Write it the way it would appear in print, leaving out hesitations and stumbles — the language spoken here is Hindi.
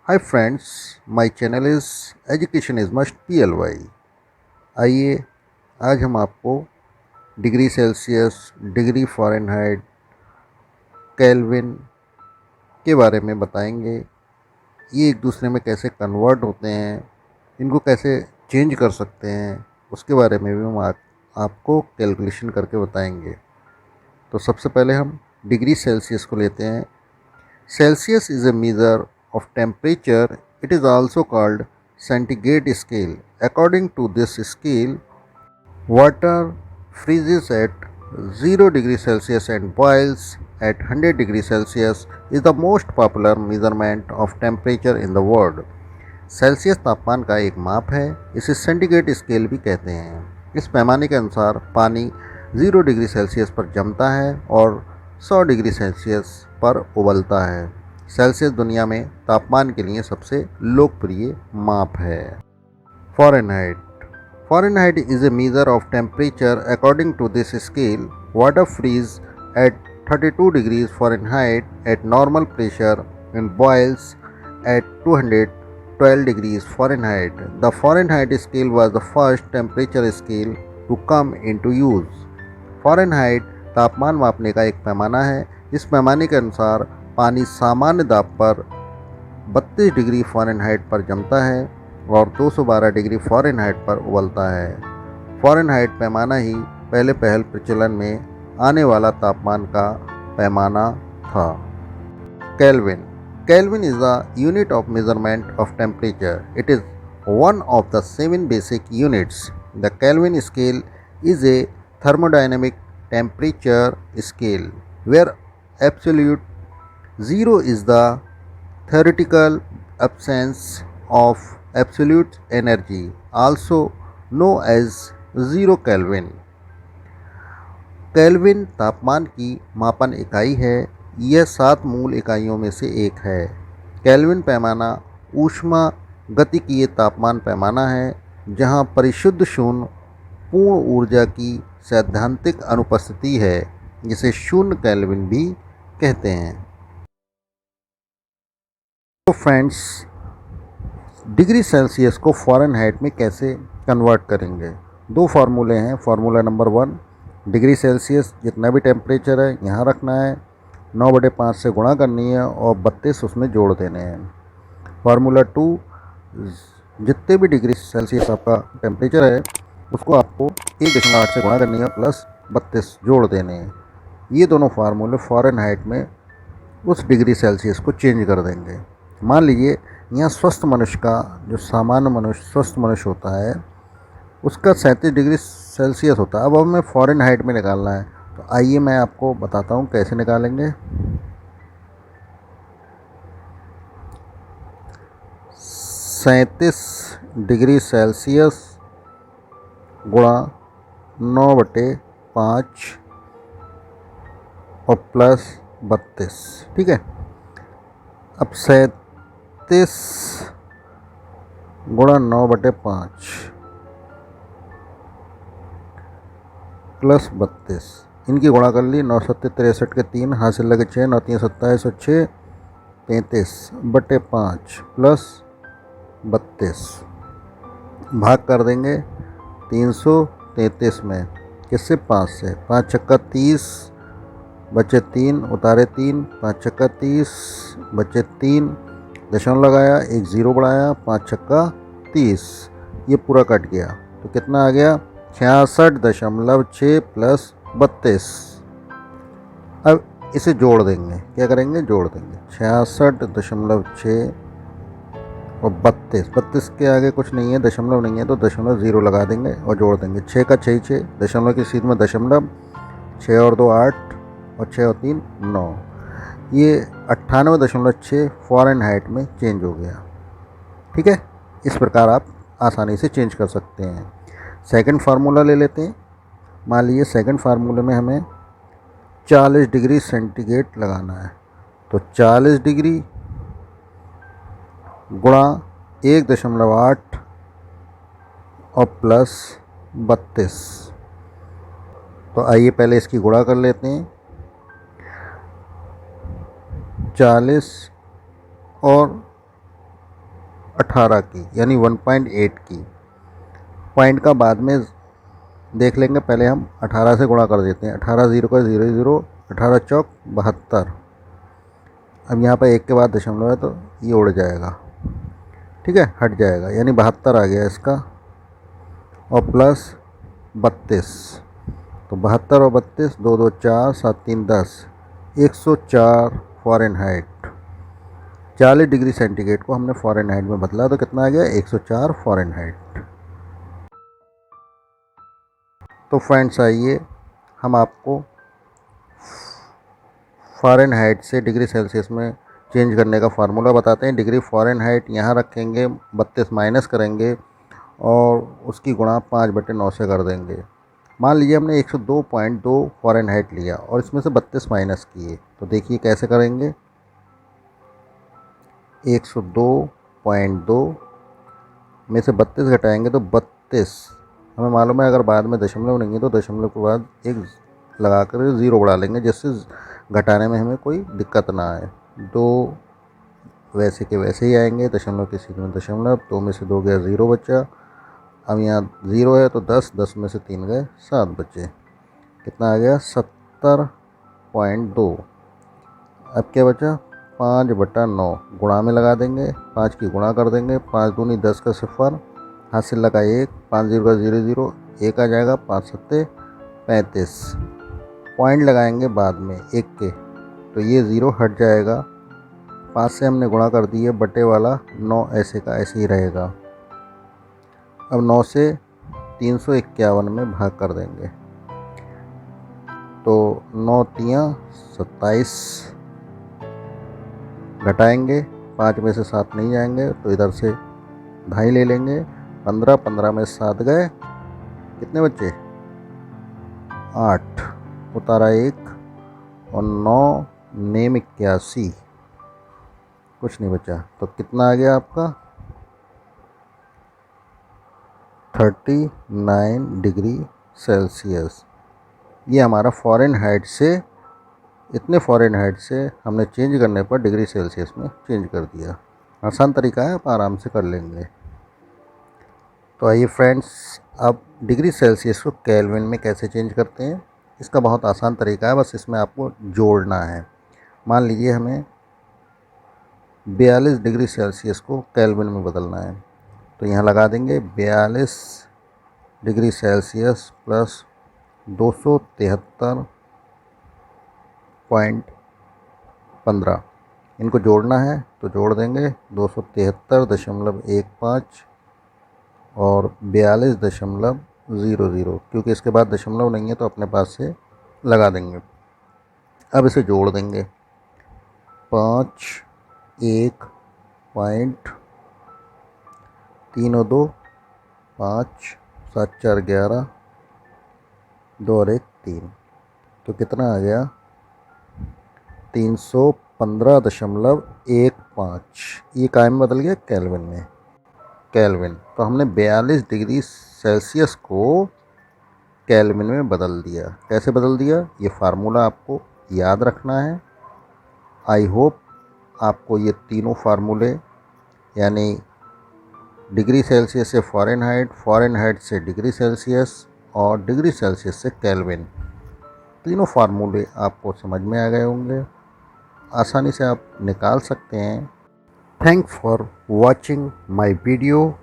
Hi friends, my channel is education is must PLY। आइए आज हम आपको degree Celsius, degree Fahrenheit, kelvin के बारे में बताएंगे। ये एक दूसरे में कैसे कन्वर्ट होते हैं, इनको कैसे चेंज कर सकते हैं, उसके बारे में भी हम आपको कैलकुलेशन करके बताएंगे। तो सबसे पहले हम डिग्री सेल्सियस को लेते हैं। Celsius is a measure of temperature. It is also called centigrade scale. According to this scale, water freezes at 0 degrees Celsius and boils at 100 degrees Celsius is the most popular measurement of temperature in the world. Celsius तापमान का एक माप है, इसे सेंटीग्रेड स्केल भी कहते हैं। इस पैमाने के अनुसार पानी 0 डिग्री सेल्सियस पर जमता है और 100 डिग्री सेल्सियस पर उबलता है। सेल्सियस दुनिया में तापमान के लिए सबसे लोकप्रिय माप है। Fahrenheit Fahrenheit is a measure of temperature. According to this scale, water freezes at 32 degrees Fahrenheit at normal pressure and boils at 212 degrees Fahrenheit. The Fahrenheit scale was the first temperature scale to come into use. Fahrenheit तापमान मापने का एक पैमाना है। इस पैमाने के अनुसार पानी सामान्य दाब पर 32 डिग्री फ़ारेनहाइट पर जमता है और 212 डिग्री फ़ारेनहाइट पर उबलता है। फ़ारेनहाइट पैमाना ही पहले प्रचलन में आने वाला तापमान का पैमाना था। Kelvin Kelvin is the unit of measurement of temperature. It is one of the 7 basic units. The Kelvin scale is a thermodynamic temperature scale where absolute zero is the theoretical absence of absolute energy, also known as 0 Kelvin. Kelvin तापमान की मापन इकाई है। यह 7 मूल इकाइयों में से एक है। केल्विन पैमाना ऊष्मा गतिकीय तापमान पैमाना है, जहां परिशुद्ध शून्य पूर्ण ऊर्जा की सैद्धांतिक अनुपस्थिति है, जिसे शून्य केल्विन भी कहते हैं। तो फ्रेंड्स, डिग्री सेल्सियस को फ़ारेनहाइट में कैसे कन्वर्ट करेंगे? दो फार्मूले हैं। फार्मूला नंबर 1, डिग्री सेल्सियस जितना भी टेम्परेचर है यहाँ रखना है, 9/5 से गुणा करनी है और 32 उसमें जोड़ देने हैं। फार्मूला 2, जितने भी डिग्री सेल्सियस आपका टेम्परेचर है उसको आपको 1.8 से गुणा करनी है प्लस 32 जोड़ देने हैं। ये दोनों फार्मूले फ़ारेनहाइट में उस डिग्री सेल्सियस को चेंज कर देंगे। मान लीजिए यहाँ स्वस्थ मनुष्य का, जो सामान्य मनुष्य स्वस्थ मनुष्य होता है, उसका 37 डिग्री सेल्सियस होता है। अब हमें फ़ारेनहाइट में निकालना है, तो आइए मैं आपको बताता हूँ कैसे निकालेंगे। 37 डिग्री सेल्सियस गुणा 9/5 और प्लस 32, ठीक है। अब 37 गुणा 9/5 प्लस 32, इनकी गुणा कर ली। 9 7 63 के 3, हासिल लगे 6, 9 3 27 और 6 33/5 प्लस 32, भाग कर देंगे 333 में, किससे? 5 से। 5 छक्का 30 बचे 3, उतारे 3, 5 छक्का 30 बचे 3, दशमलव लगाया, 1 0 बढ़ाया, 5 छक्का 30, ये पूरा कट गया। तो कितना आ गया? 66.6 प्लस 32। अब इसे जोड़ देंगे। क्या करेंगे? जोड़ देंगे 66.6 और 32 के आगे कुछ नहीं है, दशमलव नहीं है, तो दशमलव 0 लगा देंगे और जोड़ देंगे। 6 का 6 6, दशमलव की सीध में दशमलव, 6 और 2 8 और 6 और 3 9, ये 98.6 फ़ारेनहाइट में चेंज हो गया। ठीक है, इस प्रकार आप आसानी से चेंज कर सकते हैं। सेकंड फार्मूला ले लेते हैं। मान लीजिए सेकंड फार्मूले में हमें 40 डिग्री सेंटीग्रेड लगाना है, तो 40 डिग्री गुणा 1.8 और प्लस 32। तो आइए पहले इसकी गुणा कर लेते हैं। 40 और 18 की, यानी 1.8 की। पॉइंट का बाद में देख लेंगे, पहले हम 18 से गुणा कर देते हैं। 18 0 का 0 0, 18 चौक 72। अब यहाँ पर एक के बाद दशमलव है तो ये उड़ जाएगा, ठीक है, हट जाएगा, यानी 72 आ गया इसका, और प्लस 32। तो 72 और 32, 2 2 4, 7 3 10, 104 फ़ारेनहाइट। 40 डिग्री सेंटीग्रेड को हमने फ़ारेनहाइट में बदला तो कितना आ गया, 104 फ़ारेनहाइट। तो फ्रेंड्स आइए हम आपको फ़ारेनहाइट से डिग्री सेल्सियस में चेंज करने का फार्मूला बताते हैं। डिग्री फ़ारेनहाइट यहाँ रखेंगे, 32 माइनस करेंगे और उसकी गुणा 5/9 से कर देंगे। मान लीजिए हमने 102.2 फ़ारेनहाइट लिया और इसमें से 32 माइनस किए, तो देखिए कैसे करेंगे। 102.2 में से 32 घटाएंगे तो 32, हमें मालूम है अगर बाद में दशमलव नहीं है तो दशमलव के बाद एक लगा कर 0 बढ़ा लेंगे, जिससे घटाने में हमें कोई दिक्कत ना आए। 2 वैसे के वैसे ही आएंगे, दशमलव के सीध में दशमलव, 2 में से 2 गया 0 बचा। अब यहाँ 0 है तो 10, 10 में से 3 गए 7 बचे। कितना आ गया, 70.2। अब क्या बचा, 5/9 गुणा में लगा देंगे, 5 की गुणा कर देंगे, 5 दूनी 10 का 0, हाथ से लगा 1, 5 0 का 0 0, 1 आ जाएगा, 5 7 35। पॉइंट लगाएंगे बाद में 1 के, तो ये 0 हट जाएगा। 5 से हमने गुणा कर दिए, बटे वाला 9 ऐसे का ऐसे ही रहेगा। अब 9 से 351 में भाग कर देंगे, तो 9 तियाँ 27। घटाएंगे, 5 में से 7 नहीं जाएंगे तो इधर से 2.5 ले लेंगे, 15, 15 में 7 गए, कितने बच्चे, 8, उतारा 1, और 9 नेम 81, कुछ नहीं बचा। तो कितना आ गया आपका, 39 डिग्री सेल्सियस। ये हमारा फ़ारेनहाइट से, इतने फ़ारेनहाइट से हमने चेंज करने पर डिग्री सेल्सियस में चेंज कर दिया। आसान तरीका है, आप आराम से कर लेंगे। तो आइए फ्रेंड्स, अब डिग्री सेल्सियस को केल्विन में कैसे चेंज करते हैं, इसका बहुत आसान तरीका है, बस इसमें आपको जोड़ना है। मान लीजिए हमें 42 डिग्री सेल्सियस को केल्विन में बदलना है, तो यहाँ लगा देंगे 42 डिग्री सेल्सियस प्लस 273.15, इनको जोड़ना है तो जोड़ देंगे, 273.15 और 42.00, क्योंकि इसके बाद दशमलव नहीं है तो अपने पास से लगा देंगे। अब इसे जोड़ देंगे, 5 1 पॉइंट 3 और 2 5, 7 4 11, 2 और 1 3, तो कितना आ गया, 315.15। ये काय में बदल गया, केल्विन में, केल्विन। तो हमने 42 डिग्री सेल्सियस को केल्विन में बदल दिया। कैसे बदल दिया, ये फार्मूला आपको याद रखना है। आई होप आपको ये तीनों फार्मूले, यानी डिग्री सेल्सियस से फ़ारेनहाइट, फ़ारेनहाइट से डिग्री सेल्सियस और डिग्री सेल्सियस से केल्विन, तीनों फार्मूले आपको समझ में आ गए होंगे, आसानी से आप निकाल सकते हैं। Thanks for watching my video.